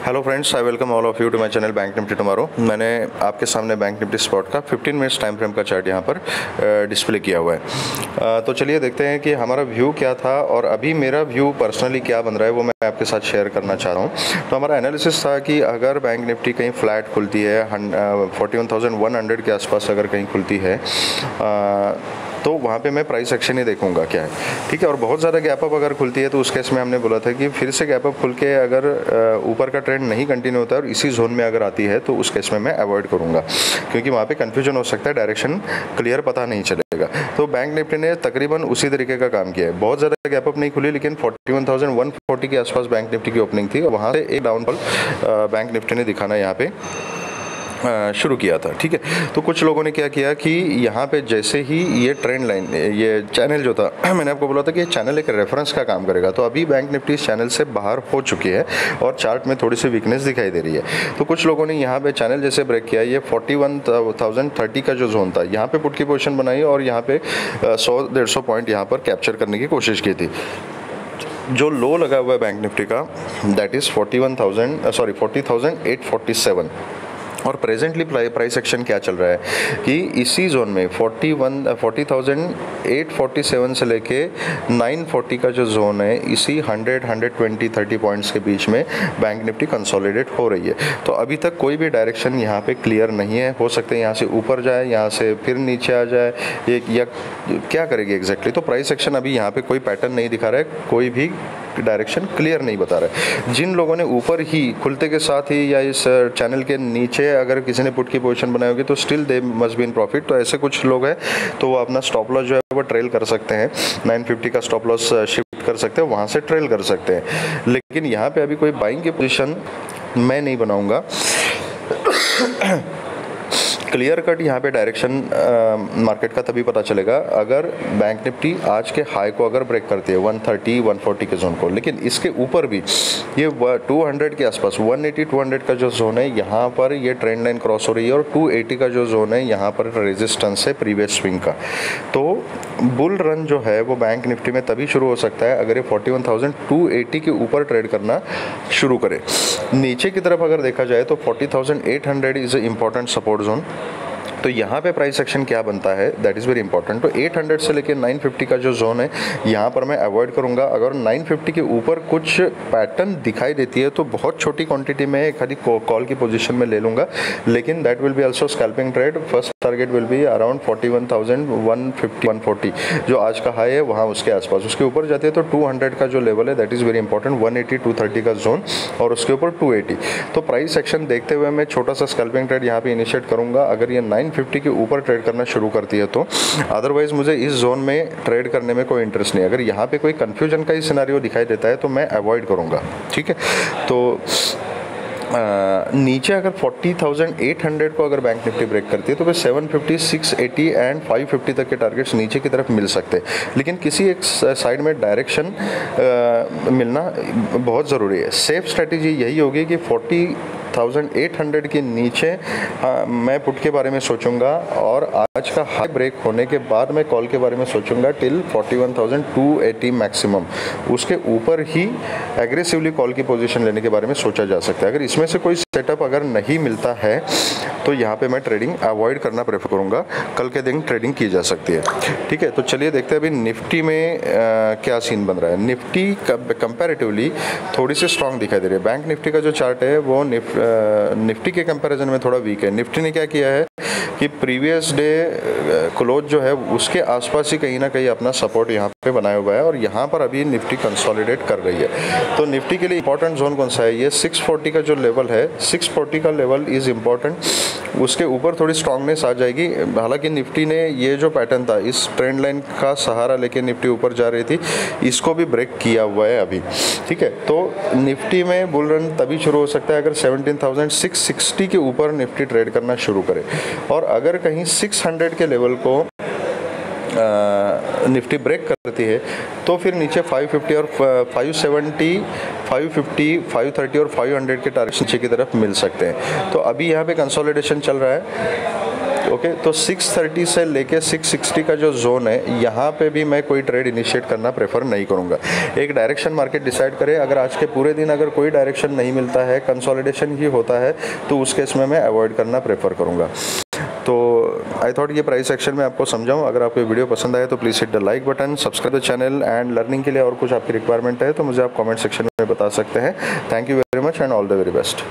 Hello friends, I welcome all of you to my channel Bank Nifty tomorrow. मैंने आपके सामने Bank Nifty spot का 15 minutes time frame का chart यहाँ पर डिस्प्ले किया हुआ है। तो चलिए देखते हैं कि हमारा व्यू क्या था और अभी मेरा व्यू पर्सनली क्या बन रहा है, वो मैं आपके साथ शेयर करना चाह रहा हूँ। तो हमारा एनालिसिस था कि अगर बैंक निफ्टी कहीं फ्लैट खुलती है 41,100 के आसपास अगर कहीं खुलती है तो वहाँ पे मैं प्राइस एक्शन ही देखूंगा क्या है, ठीक है। और बहुत ज़्यादा गैप अप अगर खुलती है तो उस केस में हमने बोला था कि फिर से गैप अप खुल के अगर ऊपर का ट्रेंड नहीं कंटिन्यू होता है और इसी जोन में अगर आती है तो उस केस में मैं अवॉइड करूँगा, क्योंकि वहाँ पे कन्फ्यूजन हो सकता है, डायरेक्शन क्लियर पता नहीं चलेगा। तो बैंक निफ्टी ने तकरीबन उसी तरीके का काम किया है। बहुत ज़्यादा गैप अप नहीं खुली, लेकिन 41,140 के आसपास बैंक निफ्टी की ओपनिंग थी और वहाँ से एक डाउनफॉल बैंक निफ्टी ने दिखाना यहाँ पे शुरू किया था, ठीक है। तो कुछ लोगों ने क्या किया कि यहाँ पे जैसे ही ये ट्रेंड लाइन, ये चैनल जो था मैंने आपको बोला था कि ये चैनल एक रेफरेंस का काम करेगा। तो अभी बैंक निफ्टी इस चैनल से बाहर हो चुकी है और चार्ट में थोड़ी सी वीकनेस दिखाई दे रही है। तो कुछ लोगों ने यहाँ पे चैनल जैसे ब्रेक किया, ये 41,030 का जो जोन था यहाँ पे पुट की पोजीशन बनाई और यहाँ पे 100-150 पॉइंट यहाँ पर कैप्चर करने की कोशिश की थी। जो लो लगा हुआ है बैंक निफ्टी का दैट इज़ 40,847 और प्रेजेंटली प्राइस एक्शन क्या चल रहा है कि इसी जोन में 40,847 से लेके 940 का जो जोन है, इसी 100-120-30 पॉइंट्स के बीच में बैंक निफ्टी कंसोलिडेट हो रही है। तो अभी तक कोई भी डायरेक्शन यहाँ पे क्लियर नहीं है। हो सकता है यहाँ से ऊपर जाए, यहाँ से फिर नीचे आ जाए, या क्या करेगी एग्जैक्टली। तो प्राइस एक्शन अभी यहाँ पे कोई पैटर्न नहीं दिखा रहा है, कोई भी डायरेक्शन क्लियर नहीं बता रहा है। जिन लोगों ने ऊपर ही खुलते के साथ ही या इस चैनल के नीचे अगर किसी ने पुट की पोजीशन बनाई होगी तो still they must be in profit. तो ऐसे कुछ लोग हैं तो वो अपना स्टॉप लॉस जो है वो ट्रेल कर सकते हैं, 950 का स्टॉप लॉस शिफ्ट कर सकते हैं, वहाँ से ट्रेल कर सकते हैं। लेकिन यहाँ पे अभी कोई बाइंग की पोजीशन मैं नहीं बनाऊंगा। क्लियर कट यहाँ पे डायरेक्शन मार्केट का तभी पता चलेगा अगर बैंक निफ्टी आज के हाई को अगर ब्रेक करती है 130-140 के जोन को। लेकिन इसके ऊपर भी ये 200 के आसपास 180-200 का जो जोन है यहाँ पर ये ट्रेंड लाइन क्रॉस हो रही है और 280 का जो जोन है यहाँ पर रेजिस्टेंस है प्रीवियस स्विंग का। तो बुल रन जो है वो बैंक निफ्टी में तभी शुरू हो सकता है अगर ये 41,280 के ऊपर ट्रेड करना शुरू करे। नीचे की तरफ अगर देखा जाए तो 40,800 is a important support zone. तो यहाँ पे प्राइस एक्शन क्या बनता है दैट इज़ वेरी इंपॉर्टेंट। तो 800 से लेकर 950 का जो जोन है यहाँ पर मैं अवॉइड करूँगा। अगर 950 के ऊपर कुछ पैटर्न दिखाई देती है तो बहुत छोटी क्वांटिटी में खाली कॉल की पोजीशन में ले लूँगा, लेकिन that will be also scalping trade. First target will be around 41,150-140 जो आज का हाई है वहाँ उसके आसपास। उसके ऊपर जाती है तो 200 का जो लेवल है दैट इज़ वेरी इंपॉर्टेंट, 180-230 का जोन और उसके ऊपर 280। तो प्राइस एक्शन देखते हुए मैं छोटा सा स्कैल्पिंग ट्रेड यहाँ पे इनिशिएट करूँगा अगर ये 950 के ऊपर ट्रेड करना शुरू करती है तो। अदरवाइज मुझे इस जोन में ट्रेड करने में कोई इंटरेस्ट नहीं। अगर यहाँ पे कोई कंफ्यूजन का ही सिनेरियो दिखाई देता है तो मैं अवॉइड करूँगा, ठीक है। तो नीचे अगर 40,800 को अगर बैंक निफ्टी ब्रेक करती है तो फिर 750, 680 एंड 550 तक के टारगेट्स नीचे की तरफ मिल सकते हैं। लेकिन किसी एक साइड में डायरेक्शन मिलना बहुत ज़रूरी है। सेफ स्ट्रेटेजी यही होगी कि 40,800 के नीचे मैं पुट के बारे में सोचूंगा और आज का हाई ब्रेक होने के बाद मैं कॉल के बारे में सोचूंगा टिल 41,280 मैक्सिमम। उसके ऊपर ही एग्रेसिवली कॉल की पोजीशन लेने के बारे में सोचा जा सकता है। अगर इसमें से कोई सेटअप अगर नहीं मिलता है तो यहाँ पे मैं ट्रेडिंग अवॉइड करना प्रेफर करूँगा। कल के दिन ट्रेडिंग की जा सकती है, ठीक है। तो चलिए देखते हैं अभी निफ्टी में क्या सीन बन रहा है। निफ्टी कंपैरेटिवली थोड़ी सी स्ट्रांग दिखाई दे रही है। बैंक निफ्टी का जो चार्ट है वो निफ्टी के कंपैरिजन में थोड़ा वीक है। निफ्टी ने क्या किया है कि प्रीवियस डे क्लोज जो है उसके आसपास ही कहीं ना कहीं अपना सपोर्ट यहाँ पे बनाया हुआ है और यहाँ पर अभी निफ्टी कंसोलिडेट कर रही है। तो निफ्टी के लिए इंपॉर्टेंट जोन कौन सा है, ये 640 का जो लेवल है, 640 का लेवल इज़ इम्पॉर्टेंट। उसके ऊपर थोड़ी स्ट्रांगनेस आ जाएगी। हालांकि निफ्टी ने ये जो पैटर्न था, इस ट्रेंड लाइन का सहारा लेके निफ्टी ऊपर जा रही थी, इसको भी ब्रेक किया हुआ है अभी, ठीक है। तो निफ्टी में बुल रन तभी शुरू हो सकता है अगर 17,660 के ऊपर निफ्टी ट्रेड करना शुरू करे और अगर कहीं 600 के लेवल को निफ्टी ब्रेक करती है तो फिर नीचे 550 और 570, 550, 530 और 500 के टारगेट नीचे की तरफ मिल सकते हैं। तो अभी यहाँ पे कंसोलिडेशन चल रहा है ओके, तो 630 से लेके 660 का जो जोन है, यहाँ पे भी मैं कोई ट्रेड इनिशिएट करना प्रेफर नहीं करूँगा। एक डायरेक्शन मार्केट डिसाइड करे, अगर आज के पूरे दिन अगर कोई डायरेक्शन नहीं मिलता है, कंसोलिडेशन ही होता है, तो उस केस में मैं अवॉइड करना प्रेफर करूँगा। तो आई थॉट ये प्राइस एक्शन में आपको समझाऊं। अगर आपको वीडियो पसंद आए तो please hit the like button, subscribe the channel, and learning के लिए और कुछ आपकी रिक्वायरमेंट है तो मुझे आप कमेंट सेक्शन में बता सकते हैं। Thank you very much and all the very best.